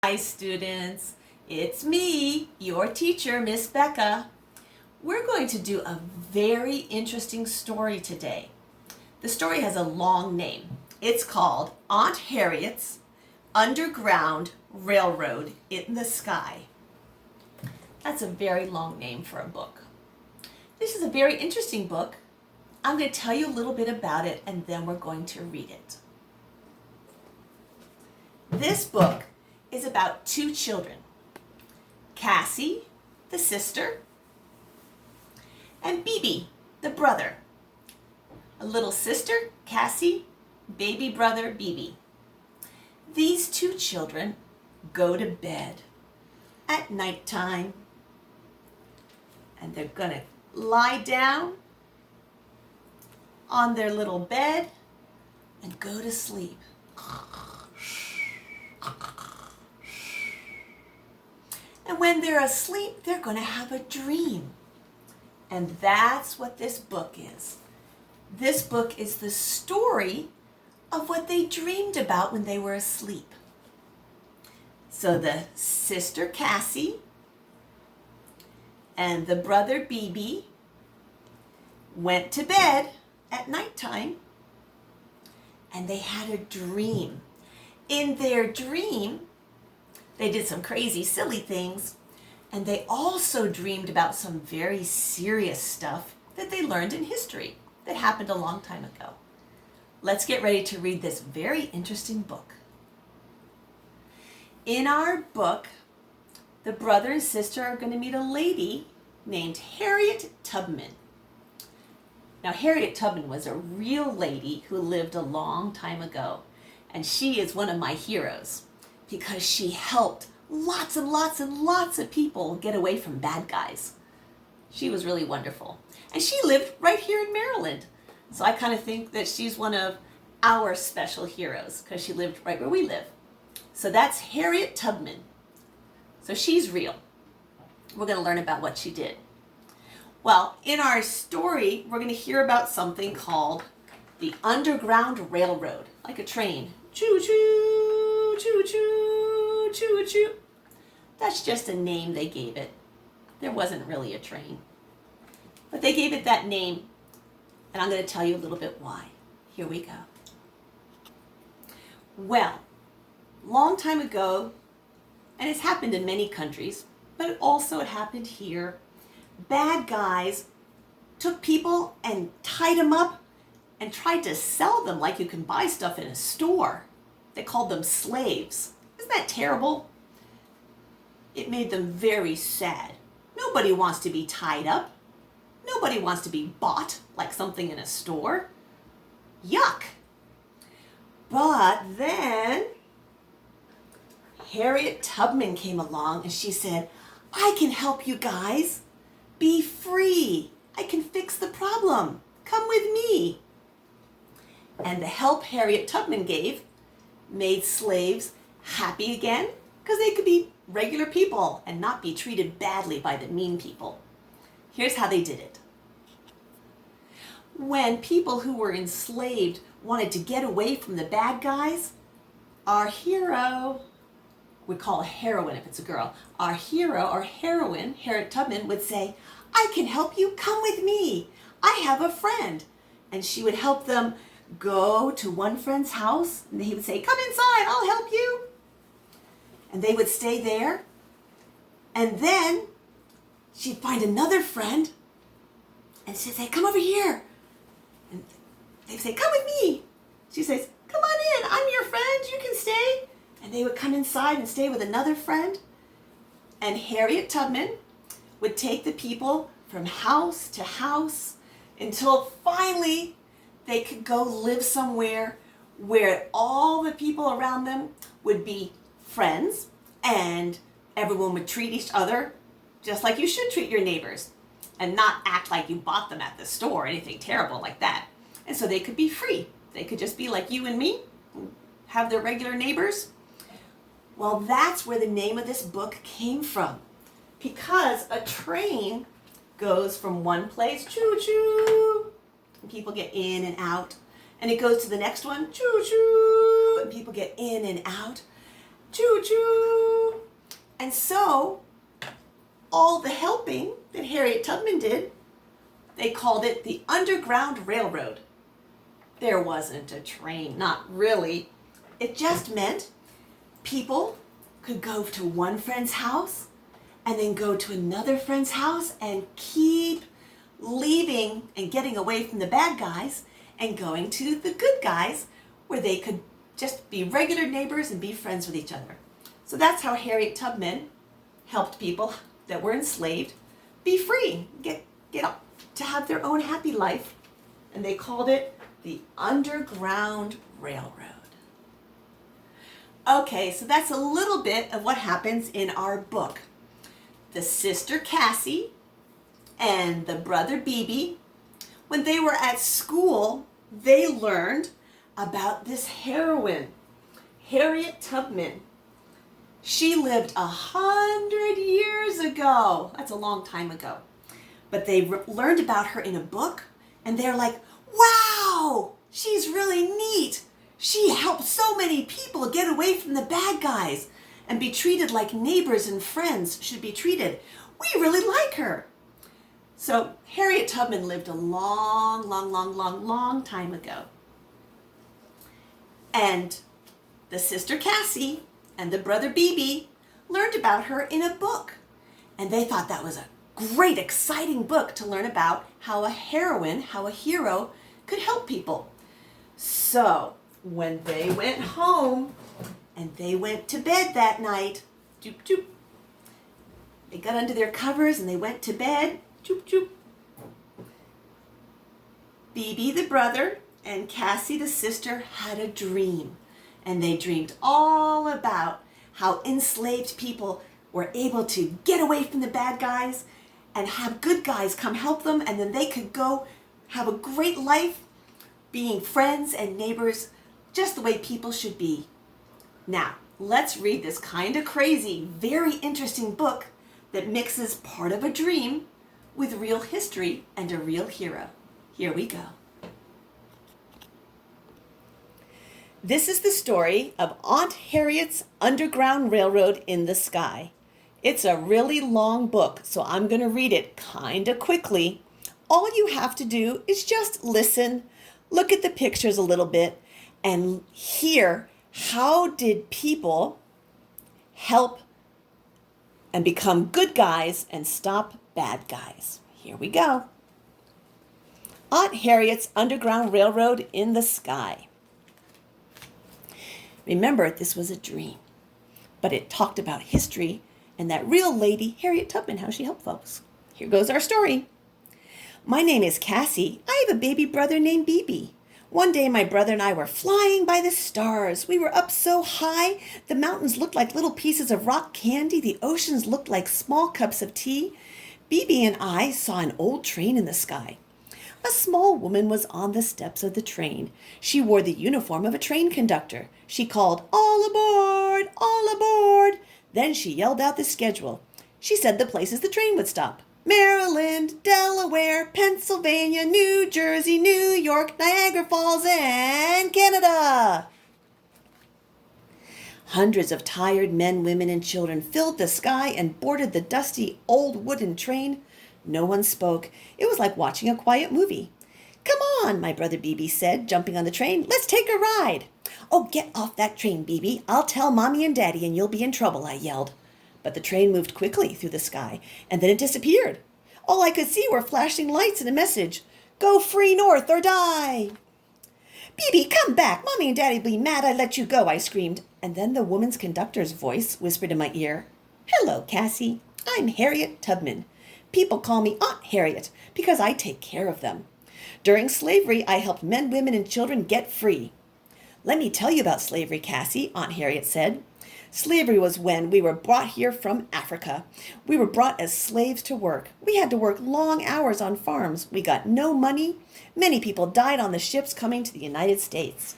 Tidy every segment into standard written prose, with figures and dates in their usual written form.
Hi students, it's me, your teacher, Miss Becca. We're going to do a very interesting story today. The story has a long name. It's called Aunt Harriet's Underground Railroad in the Sky. That's a very long name for a book. This is a very interesting book. I'm going to tell you a little bit about it and then we're going to read it. This book is about two children, Cassie, the sister, and Bebe, the brother. A little sister, Cassie, baby brother, Bebe. These two children go to bed at nighttime, and they're going to lie down on their little bed and go to sleep. And when they're asleep, they're going to have a dream. And that's what this book is. This book is the story of what they dreamed about when they were asleep. So the sister Cassie and the brother Bebe went to bed at nighttime and they had a dream. In their dream, they did some crazy, silly things, and they also dreamed about some very serious stuff that they learned in history that happened a long time ago. Let's get ready to read this very interesting book. In our book, the brother and sister are going to meet a lady named Harriett Tubman. Now, Harriett Tubman was a real lady who lived a long time ago, and she is one of my heroes, because she helped lots and lots and lots of people get away from bad guys. She was really wonderful. And she lived right here in Maryland. So I kind of think that she's one of our special heroes because she lived right where we live. So that's Harriett Tubman. So she's real. We're going to learn about what she did. Well, in our story, we're going to hear about something called the Underground Railroad, like a train. Choo-choo, choo-choo, choo-choo. That's just a name they gave it. There wasn't really a train. But they gave it that name, and I'm going to tell you a little bit why. Here we go. Well, long time ago, and it's happened in many countries, but it also happened here, bad guys took people and tied them up and tried to sell them like you can buy stuff in a store. They called them slaves. Isn't that terrible? It made them very sad. Nobody wants to be tied up. Nobody wants to be bought like something in a store. Yuck. But then Harriett Tubman came along and she said, I can help you guys be free. I can fix the problem. Come with me. And the help Harriett Tubman gave made slaves happy again because they could be regular people and not be treated badly by the mean people. Here's how they did it. When people who were enslaved wanted to get away from the bad guys, our hero, we call a heroine if it's a girl, our hero or heroine, Harriett Tubman, would say, I can help you, come with me. I have a friend. And she would help them go to one friend's house, and he would say, come inside, I'll help you. And they would stay there. And then she'd find another friend, and she'd say, come over here. And they'd say, come with me. She says, come on in, I'm your friend, you can stay. And they would come inside and stay with another friend. And Harriett Tubman would take the people from house to house until finally they could go live somewhere where all the people around them would be friends and everyone would treat each other just like you should treat your neighbors and not act like you bought them at the store or anything terrible like that. And so they could be free. They could just be like you and me, have their regular neighbors. Well, that's where the name of this book came from, because a train goes from one place, choo-choo, and people get in and out, and it goes to the next one, choo-choo, and people get in and out. Choo-choo! And so, all the helping that Harriet Tubman did, they called it the Underground Railroad. There wasn't a train, not really. It just meant people could go to one friend's house and then go to another friend's house and keep leaving and getting away from the bad guys and going to the good guys where they could just be regular neighbors and be friends with each other. So that's how Harriet Tubman helped people that were enslaved be free, get up to have their own happy life. And they called it the Underground Railroad. Okay, so that's a little bit of what happens in our book. The sister Cassie and the brother Beebe, when they were at school, they learned about this heroine, Harriet Tubman. She lived 100 years ago. That's a long time ago. But they learned about her in a book, and they're like, wow, she's really neat. She helped so many people get away from the bad guys and be treated like neighbors and friends should be treated. We really like her. So Harriet Tubman lived a long time ago. And the sister Cassie and the brother Beebe learned about her in a book. And they thought that was a great, exciting book to learn about how a heroine, how a hero could help people. So when they went home and they went to bed that night, doop, doop, they got under their covers and they went to bed, doop, doop. Beebe, the brother, and Cassie, the sister, had a dream. And they dreamed all about how enslaved people were able to get away from the bad guys and have good guys come help them, and then they could go have a great life being friends and neighbors just the way people should be. Now, let's read this kind of crazy, very interesting book that mixes part of a dream with real history and a real hero. Here we go. This is the story of Aunt Harriet's Underground Railroad in the Sky. It's a really long book, so I'm going to read it kind of quickly. All you have to do is just listen, look at the pictures a little bit, and hear how did people help and become good guys and stop bad guys. Here we go. Aunt Harriet's Underground Railroad in the Sky. Remember, this was a dream, but it talked about history and that real lady, Harriet Tubman, how she helped folks. Here goes our story. My name is Cassie. I have a baby brother named Beebe. One day, my brother and I were flying by the stars. We were up so high, the mountains looked like little pieces of rock candy. The oceans looked like small cups of tea. Beebe and I saw an old train in the sky. A small woman was on the steps of the train. She wore the uniform of a train conductor. She called, "All aboard! All aboard!" Then she yelled out the schedule. She said the places the train would stop. Maryland, Delaware, Pennsylvania, New Jersey, New York, Niagara Falls, and Canada. Hundreds of tired men, women, and children filled the sky and boarded the dusty old wooden train. No one spoke. It was like watching a quiet movie. "Come on," my brother Beebe said, jumping on the train. "Let's take a ride." "Oh, get off that train, Beebe. I'll tell Mommy and Daddy and you'll be in trouble," I yelled. But the train moved quickly through the sky, and then it disappeared. All I could see were flashing lights and a message, "Go free north or die." "Beebe, come back. Mommy and Daddy will be mad I let you go," I screamed. And then the woman's conductor's voice whispered in my ear, "Hello, Cassie. I'm Harriet Tubman. People call me Aunt Harriet because I take care of them. During slavery, I helped men, women, and children get free." "Let me tell you about slavery, Cassie," Aunt Harriet said. "Slavery was when we were brought here from Africa. We were brought as slaves to work. We had to work long hours on farms. We got no money. Many people died on the ships coming to the United States.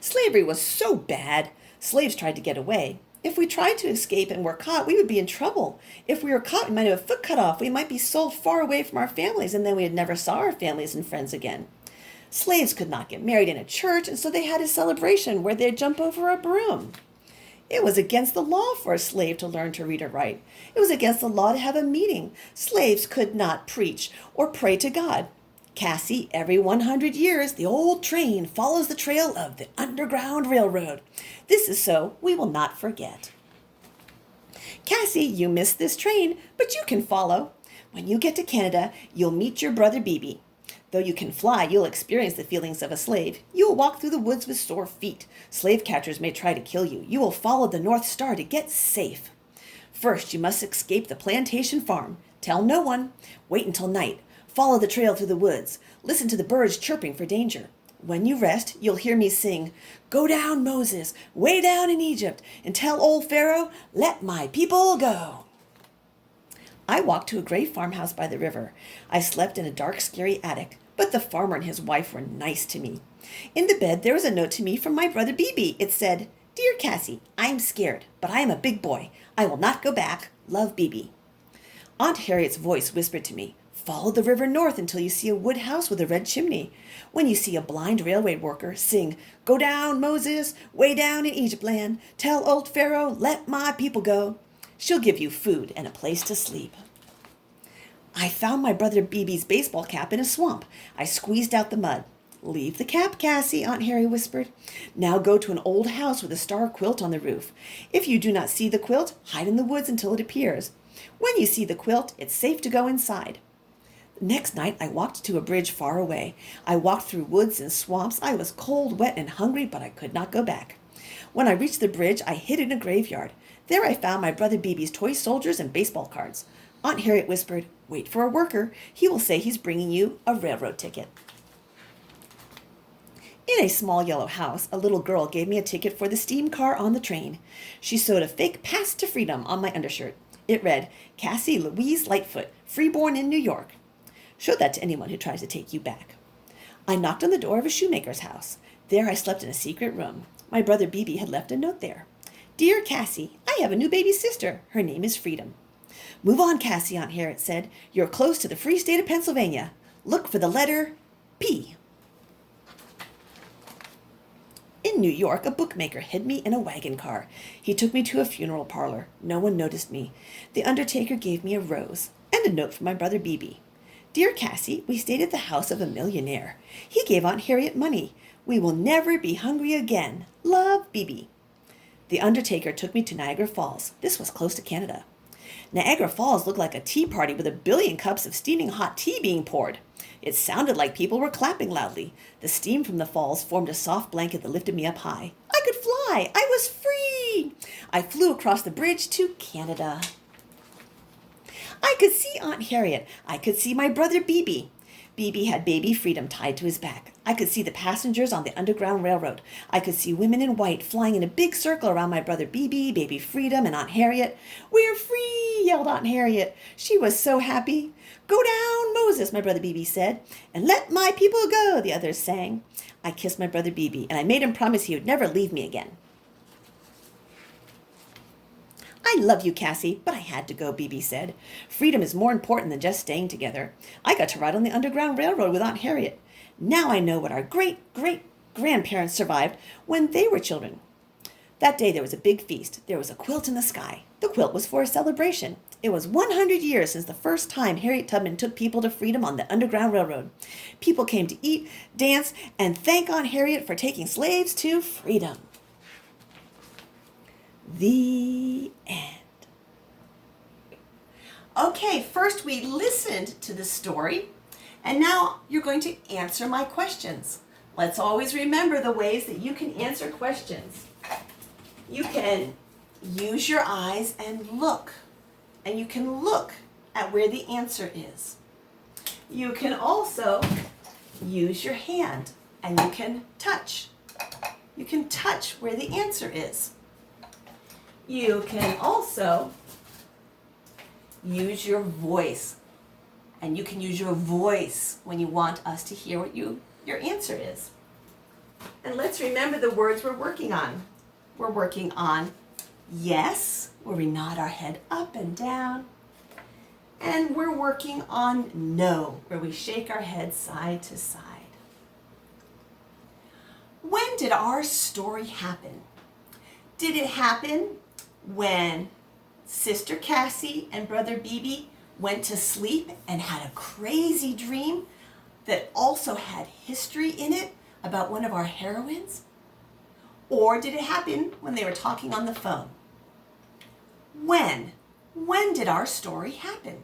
Slavery was so bad, slaves tried to get away. If we tried to escape and were caught, we would be in trouble. If we were caught, we might have a foot cut off. We might be sold far away from our families, and then we would never saw our families and friends again. Slaves could not get married in a church, and so they had a celebration where they'd jump over a broom. It was against the law for a slave to learn to read or write. It was against the law to have a meeting. Slaves could not preach or pray to God. Cassie, every 100 years, the old train follows the trail of the Underground Railroad. This is so we will not forget. Cassie, you missed this train, but you can follow. When you get to Canada, you'll meet your brother Beebe. Though you can fly, you'll experience the feelings of a slave. You will walk through the woods with sore feet. Slave catchers may try to kill you. You will follow the North Star to get safe. First, you must escape the plantation farm. Tell no one. Wait until night. Follow the trail through the woods. Listen to the birds chirping for danger. When you rest, you'll hear me sing, "Go down, Moses, way down in Egypt, and tell old Pharaoh, let my people go." I walked to a gray farmhouse by the river. I slept in a dark, scary attic, but the farmer and his wife were nice to me. In the bed, there was a note to me from my brother Beebe. It said, "Dear Cassie, I am scared, but I am a big boy. I will not go back. Love, Beebe." Aunt Harriet's voice whispered to me, "Follow the river north until you see a wood house with a red chimney. When you see a blind railway worker, sing, 'Go down, Moses, way down in Egypt land. Tell old Pharaoh, let my people go.' She'll give you food and a place to sleep." I found my brother Beebe's baseball cap in a swamp. I squeezed out the mud. "Leave the cap, Cassie," Aunt Harriet whispered. "Now go to an old house with a star quilt on the roof. If you do not see the quilt, hide in the woods until it appears. When you see the quilt, it's safe to go inside." Next night, I walked to a bridge far away. I walked through woods and swamps. I was cold, wet, and hungry, but I could not go back. When I reached the bridge, I hid in a graveyard. There I found my brother Beebe's toy soldiers and baseball cards. Aunt Harriet whispered, "Wait for a worker. He will say he's bringing you a railroad ticket." In a small yellow house, a little girl gave me a ticket for the steam car on the train. She sewed a fake "Pass to Freedom" on my undershirt. It read, "Cassie Louise Lightfoot, freeborn in New York." Show that to anyone who tries to take you back. I knocked on the door of a shoemaker's house. There I slept in a secret room. My brother Beebe had left a note there. "Dear Cassie, I have a new baby sister. Her name is Freedom." "Move on, Cassie," Aunt Harriet said. "You're close to the free state of Pennsylvania. Look for the letter P." In New York, a bookmaker hid me in a wagon car. He took me to a funeral parlor. No one noticed me. The undertaker gave me a rose and a note from my brother Beebe. "Dear Cassie, we stayed at the house of a millionaire. He gave Aunt Harriet money. We will never be hungry again. Love, Beebe." The undertaker took me to Niagara Falls. This was close to Canada. Niagara Falls looked like a tea party with 1,000,000,000 cups of steaming hot tea being poured. It sounded like people were clapping loudly. The steam from the falls formed a soft blanket that lifted me up high. I could fly! I was free! I flew across the bridge to Canada. I could see Aunt Harriet. I could see my brother Beebe. Beebe had baby Freedom tied to his back. I could see the passengers on the Underground Railroad. I could see women in white flying in a big circle around my brother Beebe, baby Freedom, and Aunt Harriet. "We're free!" yelled Aunt Harriet. She was so happy. "Go down, Moses," my brother Beebe said. "And let my people go," the others sang. I kissed my brother Beebe, and I made him promise he would never leave me again. "I love you, Cassie, but I had to go," Beebe said. "Freedom is more important than just staying together. I got to ride on the Underground Railroad with Aunt Harriet. Now I know what our great-great-grandparents survived when they were children." That day there was a big feast. There was a quilt in the sky. The quilt was for a celebration. It was 100 years since the first time Harriett Tubman took people to freedom on the Underground Railroad. People came to eat, dance, and thank Aunt Harriet for taking slaves to freedom. The end. Okay, first we listened to the story, and now you're going to answer my questions. Let's always remember the ways that you can answer questions. You can use your eyes and you can look at where the answer is. You can also use your hand, and you can touch. You can touch where the answer is. You can also use your voice, and you can use your voice when you want us to hear what your answer is. And let's remember the words we're working on. We're working on yes, where we nod our head up and down, and we're working on no, where we shake our head side to side. When did our story happen? Did it happen when Sister Cassie and Brother Beebe went to sleep and had a crazy dream that also had history in it about one of our heroines? Or did it happen when they were talking on the phone? When? When did our story happen?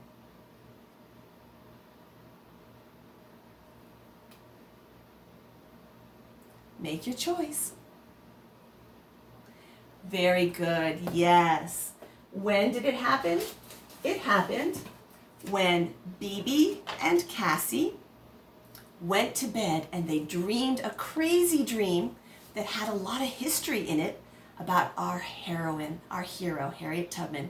Make your choice. Very good, yes. When did it happen? It happened when Beebe and Cassie went to bed and they dreamed a crazy dream that had a lot of history in it about our heroine, our hero, Harriett Tubman.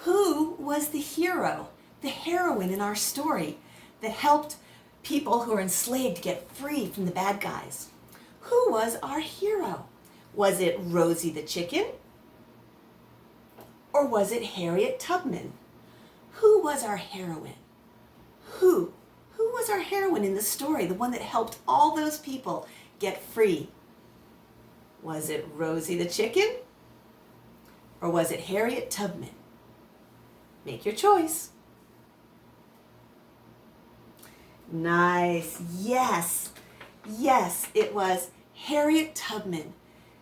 Who was the hero, the heroine in our story that helped people who were enslaved get free from the bad guys? Who was our hero? Was it Rosie the chicken? Or was it Harriett Tubman? Who was our heroine? Who was our heroine in the story, the one that helped all those people get free? Was it Rosie the chicken? Or was it Harriett Tubman? Make your choice. Nice. Yes. Yes, it was Harriett Tubman.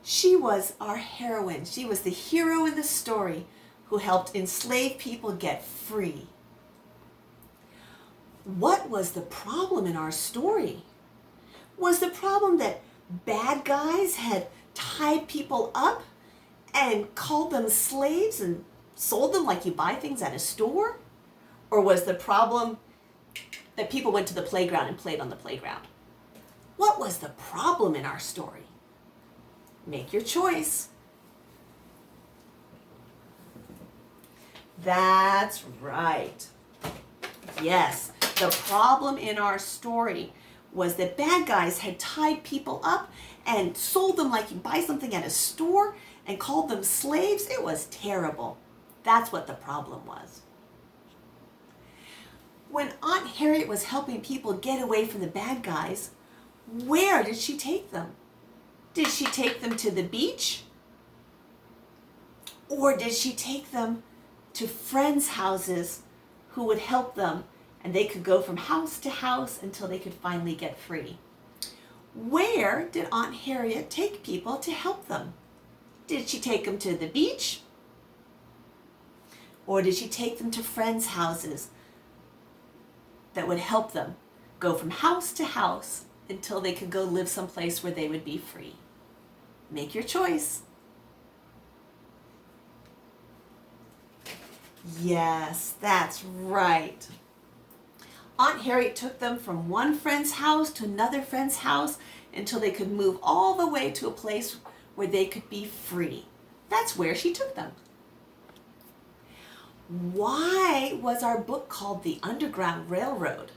She was our heroine. She was the hero in the story who helped enslaved people get free. What was the problem in our story? Was the problem that bad guys had tied people up and called them slaves and sold them like you buy things at a store? Or was the problem that people went to the playground and played on the playground? What was the problem in our story? Make your choice. That's right. Yes, the problem in our story was that bad guys had tied people up and sold them like you buy something at a store and called them slaves. It was terrible. That's what the problem was. When Aunt Harriet was helping people get away from the bad guys, where did she take them? Did she take them to the beach? Or did she take them to friends' houses who would help them and they could go from house to house until they could finally get free? Where did Aunt Harriet take people to help them? Did she take them to the beach? Or did she take them to friends' houses that would help them go from house to house until they could go live someplace where they would be free? Make your choice. Yes, that's right. Aunt Harriet took them from one friend's house to another friend's house until they could move all the way to a place where they could be free. That's where she took them. Why was our book called The Underground Railroad?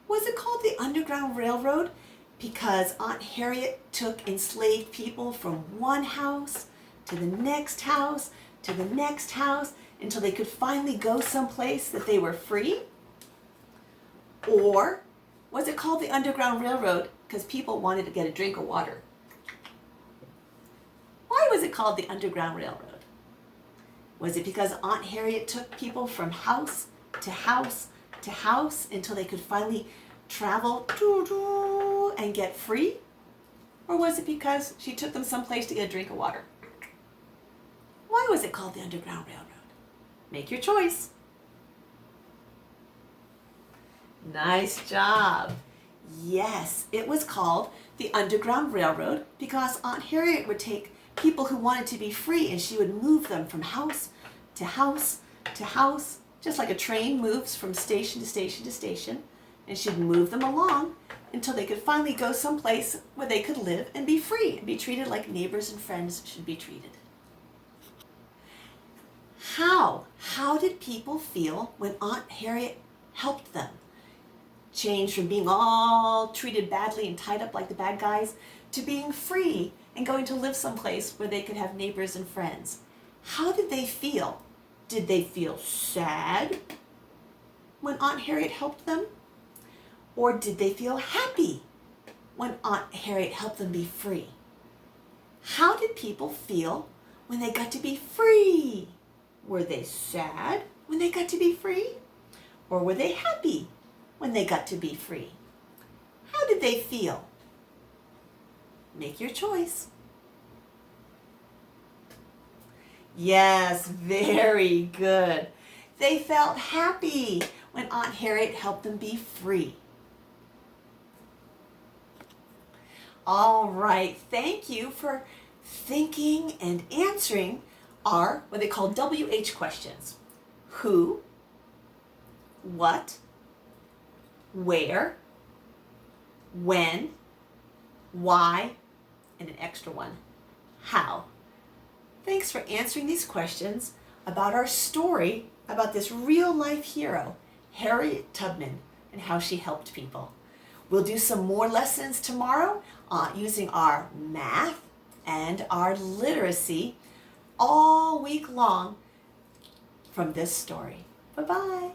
Was it called The Underground Railroad because Aunt Harriet took enslaved people from one house to the next house to the next house until they could finally go someplace that they were free? Or was it called the Underground Railroad because people wanted to get a drink of water? Why was it called the Underground Railroad? Was it because Aunt Harriet took people from house to house to house until they could finally travel and get free? Or was it because she took them someplace to get a drink of water? Why was it called the Underground Railroad? Make your choice. Nice job. Yes, it was called the Underground Railroad because Aunt Harriet would take people who wanted to be free and she would move them from house to house to house, just like a train moves from station to station to station, and she'd move them along until they could finally go someplace where they could live and be free and be treated like neighbors and friends should be treated. How did people feel when Aunt Harriet helped them? Change from being all treated badly and tied up like the bad guys to being free and going to live someplace where they could have neighbors and friends. How did they feel? Did they feel sad when Aunt Harriet helped them? Or did they feel happy when Aunt Harriet helped them be free? How did people feel when they got to be free? Were they sad when they got to be free? Or were they happy when they got to be free? How did they feel? Make your choice. Yes, very good. They felt happy when Aunt Harriet helped them be free. All right, thank you for thinking and answering our, what they call WH questions. Who, what, where, when, why, and an extra one, how. Thanks for answering these questions about our story about this real-life hero, Harriett Tubman, and how she helped people. We'll do some more lessons tomorrow using our math and our literacy all week long from this story. Bye-bye.